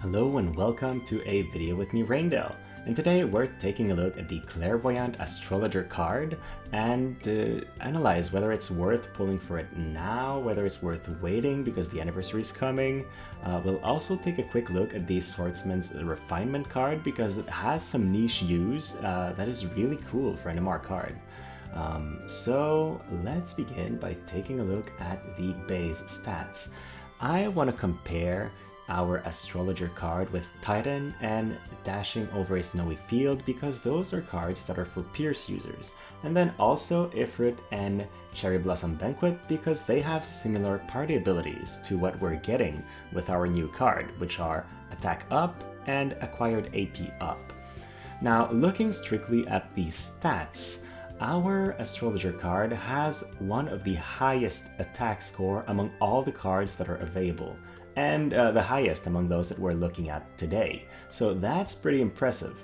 Hello and welcome to a video with me, Raindale. And today we're taking a look at the Clairvoyant Astrologer card and analyze whether it's worth pulling for it now, whether it's worth waiting because the anniversary is coming. We'll also take a quick look at the Swordsman's Refinement card because it has some niche use that is really cool for an MR card. So let's begin by taking a look at the base stats. I want to compare our Astrologer card with Titan and Dashing Over a Snowy Field because those are cards that are for Pierce users. And then also Ifrit and Cherry Blossom Banquet because they have similar party abilities to what we're getting with our new card, which are Atk Up and Acquired AP Up. Now, looking strictly at the stats, our Astrologer card has one of the highest attack score among all the cards that are available, and the highest among those that we're looking at today. So that's pretty impressive.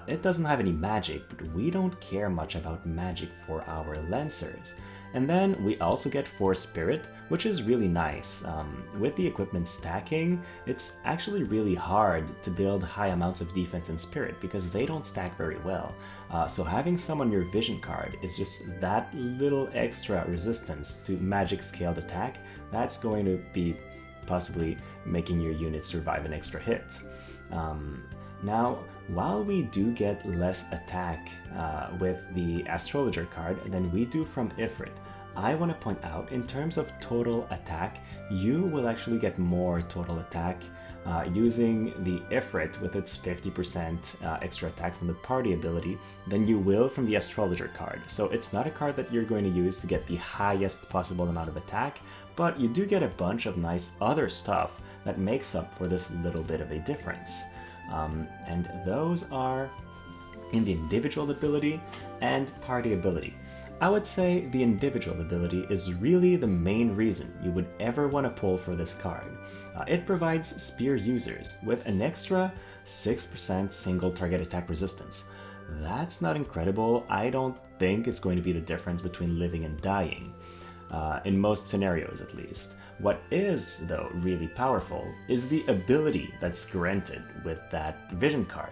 It doesn't have any magic, but we don't care much about magic for our Lancers. And then we also get 4 Spirit, which is really nice. With the equipment stacking, it's actually really hard to build high amounts of defense and Spirit because they don't stack very well. So having some on your Vision card is just that little extra resistance to magic scaled attack that's going to be possibly making your unit survive an extra hit. Now, while we do get less attack with the Astrologer card than we do from Ifrit, I want to point out in terms of total attack, you will actually get more total attack using the Ifrit with its 50% extra attack from the party ability than you will from the Astrologer card. So it's not a card that you're going to use to get the highest possible amount of attack, but you do get a bunch of nice other stuff that makes up for this little bit of a difference. And those are in the individual ability and party ability. I would say the individual ability is really the main reason you would ever want to pull for this card. It provides spear users with an extra 6% single target attack resistance. That's not incredible. I don't think it's going to be the difference between living and dying. In most scenarios at least. What is, though, really powerful is the ability that's granted with that Vision card.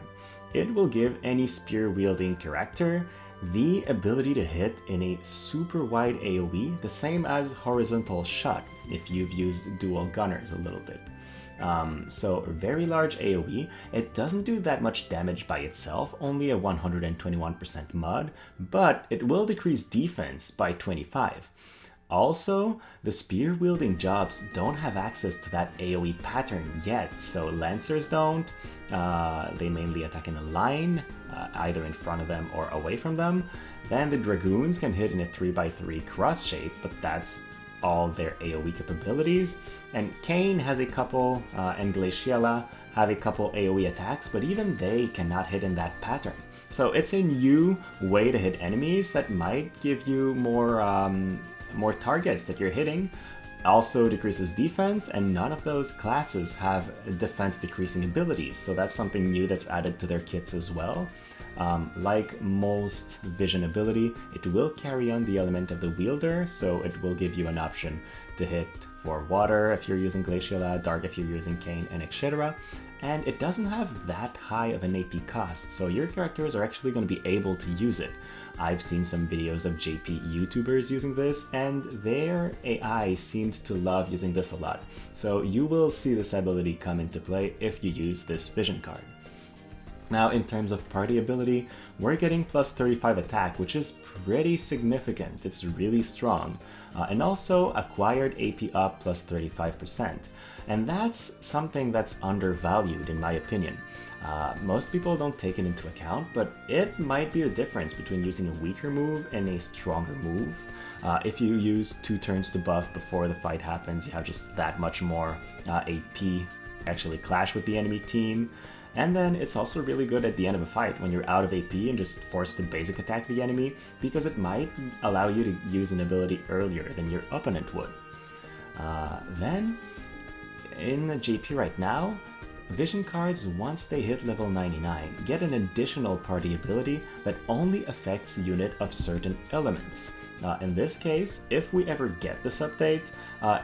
It will give any spear-wielding character the ability to hit in a super wide AoE, the same as Horizontal Shot if you've used dual gunners a little bit. So very large AoE, it doesn't do that much damage by itself, only a 121% mod, but it will decrease defense by 25. Also, the spear-wielding jobs don't have access to that AoE pattern yet, so Lancers don't. They mainly attack in a line, either in front of them or away from them. Then the Dragoons can hit in a 3x3 cross shape, but that's all their AoE capabilities. And Kane has a couple, and Glaciella have a couple AoE attacks, but even they cannot hit in that pattern. So it's a new way to hit enemies that might give you more targets that you're hitting, also decreases defense, and none of those classes have defense decreasing abilities, so that's something new that's added to their kits as well. Like most Vision ability, it will carry on the element of the wielder, so it will give you an option to hit for water if you're using Glaciella, dark if you're using Kane, and etc. And it doesn't have that high of an AP cost, so your characters are actually going to be able to use it. I've seen some videos of JP YouTubers using this, and their AI seemed to love using this a lot. So you will see this ability come into play if you use this Vision card. Now, in terms of party ability, we're getting plus 35 attack, which is pretty significant. It's really strong. And also acquired AP up plus 35%. And that's something that's undervalued in my opinion. Most people don't take it into account, but it might be the difference between using a weaker move and a stronger move. If you use 2 turns to buff before the fight happens, you have just that much more AP actually clash with the enemy team. And then it's also really good at the end of a fight when you're out of AP and just forced to basic attack the enemy, because it might allow you to use an ability earlier than your opponent would. Then, in the JP right now, Vision cards, once they hit level 99, get an additional party ability that only affects the unit of certain elements. In this case, if we ever get this update,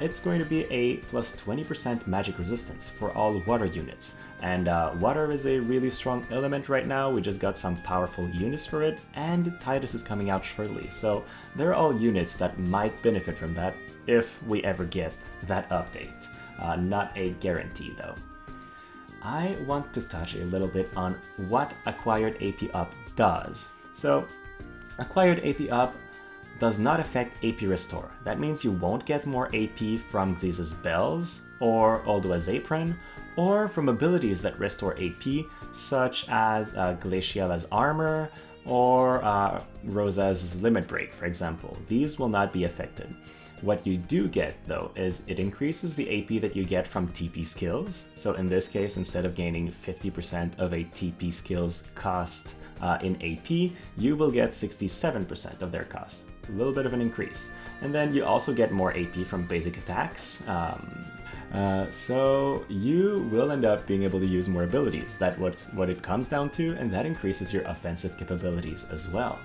it's going to be a plus 20% magic resistance for all water units. And water is a really strong element right now. We just got some powerful units for it, and Titus is coming out shortly. So they're all units that might benefit from that if we ever get that update. Not a guarantee though. I want to touch a little bit on what Acquired AP Up does. So Acquired AP Up does not affect AP Restore. That means you won't get more AP from Xyz's Bells or Oldua's Apron, or from abilities that restore AP, such as Glaciala's Armor or Rosa's Limit Break, for example. These will not be affected. What you do get, though, is it increases the AP that you get from TP skills. So in this case, instead of gaining 50% of a TP skills cost in AP, you will get 67% of their cost. A little bit of an increase. And then you also get more AP from basic attacks. So you will end up being able to use more abilities. That's what it comes down to, and that increases your offensive capabilities as well.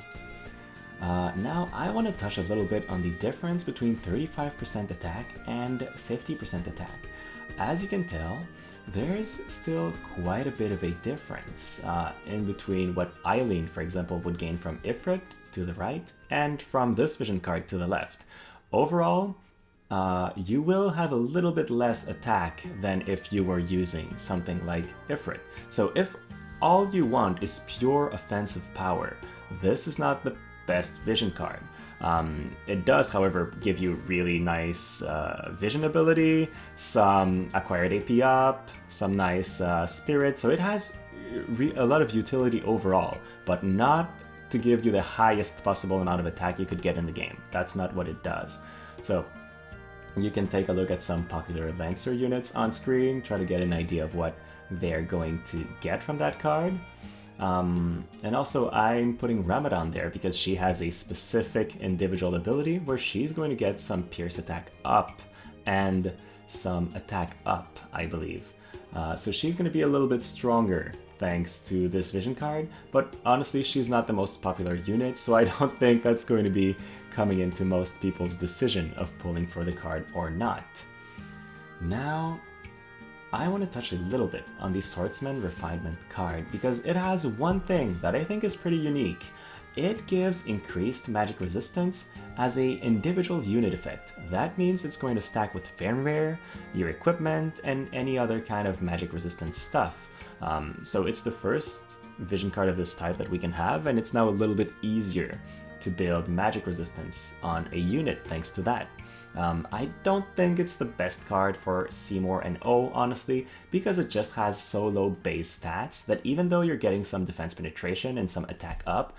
Now I want to touch a little bit on the difference between 35% attack and 50% attack. As you can tell, there's still quite a bit of a difference in between what Eileen, for example, would gain from Ifrit to the right and from this vision card to the left. Overall, you will have a little bit less attack than if you were using something like Ifrit. So if all you want is pure offensive power, this is not the best vision card. It does, however, give you really nice vision ability, some acquired AP up, some nice spirit, so it has a lot of utility overall, but not to give you the highest possible amount of attack you could get in the game. That's not what it does. So you can take a look at some popular Lancer units on screen, try to get an idea of what they're going to get from that card. And also I'm putting Ramadan there because she has a specific individual ability where she's going to get some Pierce attack up and some attack up, I believe. So she's going to be a little bit stronger thanks to this vision card, but honestly she's not the most popular unit, so I don't think that's going to be coming into most people's decision of pulling for the card or not. Now, I want to touch a little bit on the Swordsman Refinement card because it has one thing that I think is pretty unique. It gives increased magic resistance as a individual unit effect. That means it's going to stack with firmware, your equipment, and any other kind of magic resistance stuff. So it's the first vision card of this type that we can have, and it's now a little bit easier to build magic resistance on a unit thanks to that. I don't think it's the best card for Seymour and O, honestly, because it just has so low base stats that even though you're getting some defense penetration and some attack up,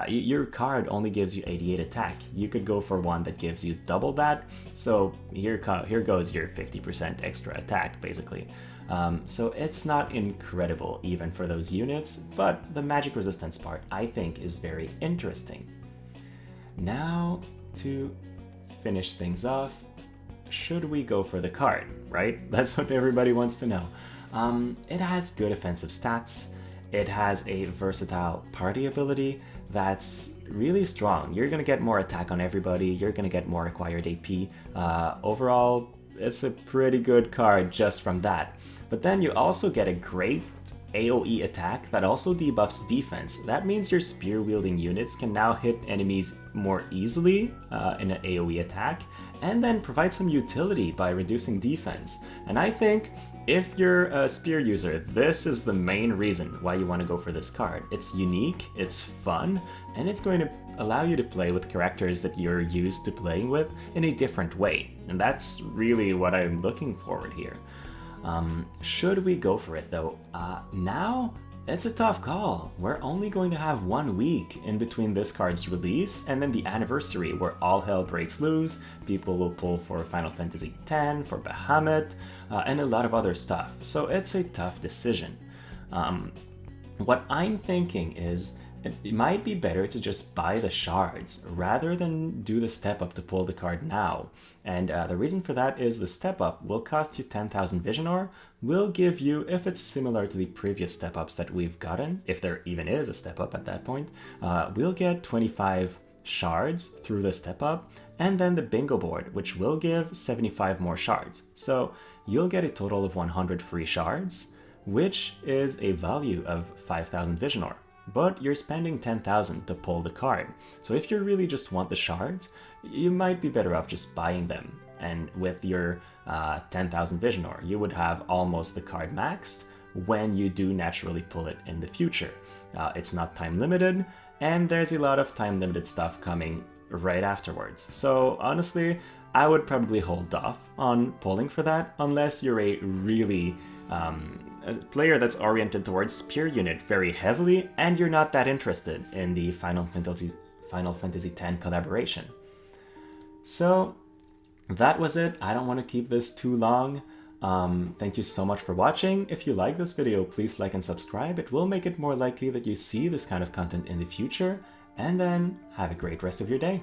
your card only gives you 88 attack. You could go for one that gives you double that, so here goes your 50% extra attack, basically. So it's not incredible even for those units, but the magic resistance part I think is very interesting. Now, to finish things off, should we go for the card, right? That's what everybody wants to know. It has good offensive stats. It has a versatile party ability that's really strong. You're gonna get more attack on everybody. You're gonna get more acquired AP. Overall, it's a pretty good card just from that. But then you also get a great AoE attack that also debuffs defense. That means your spear-wielding units can now hit enemies more easily in an AoE attack, and then provide some utility by reducing defense. And I think if you're a spear user, this is the main reason why you want to go for this card. It's unique, it's fun, and it's going to allow you to play with characters that you're used to playing with in a different way. And that's really what I'm looking forward here. Should we go for it though? Now, it's a tough call. We're only going to have 1 week in between this card's release and then the anniversary where all hell breaks loose. People will pull for Final Fantasy X, for Bahamut, and a lot of other stuff. So it's a tough decision. What I'm thinking is it might be better to just buy the shards rather than do the step up to pull the card now. And the reason for that is the step up will cost you 10,000 vision ore, will give you, if it's similar to the previous step ups that we've gotten, if there even is a step up at that point, we'll get 25 shards through the step up, and then the bingo board, which will give 75 more shards. So you'll get a total of 100 free shards, which is a value of 5,000 vision ore. But you're spending 10,000 to pull the card. So if you really just want the shards, you might be better off just buying them. And with your 10,000 vision ore, you would have almost the card maxed when you do naturally pull it in the future. It's not time limited, and there's a lot of time limited stuff coming right afterwards. So honestly, I would probably hold off on pulling for that unless you're a really a player that's oriented towards Spear Unit very heavily and you're not that interested in the Final Fantasy X collaboration. So that was it. I don't want to keep this too long. Thank you so much for watching. If you like this video, please like and subscribe. It will make it more likely that you see this kind of content in the future. And then have a great rest of your day.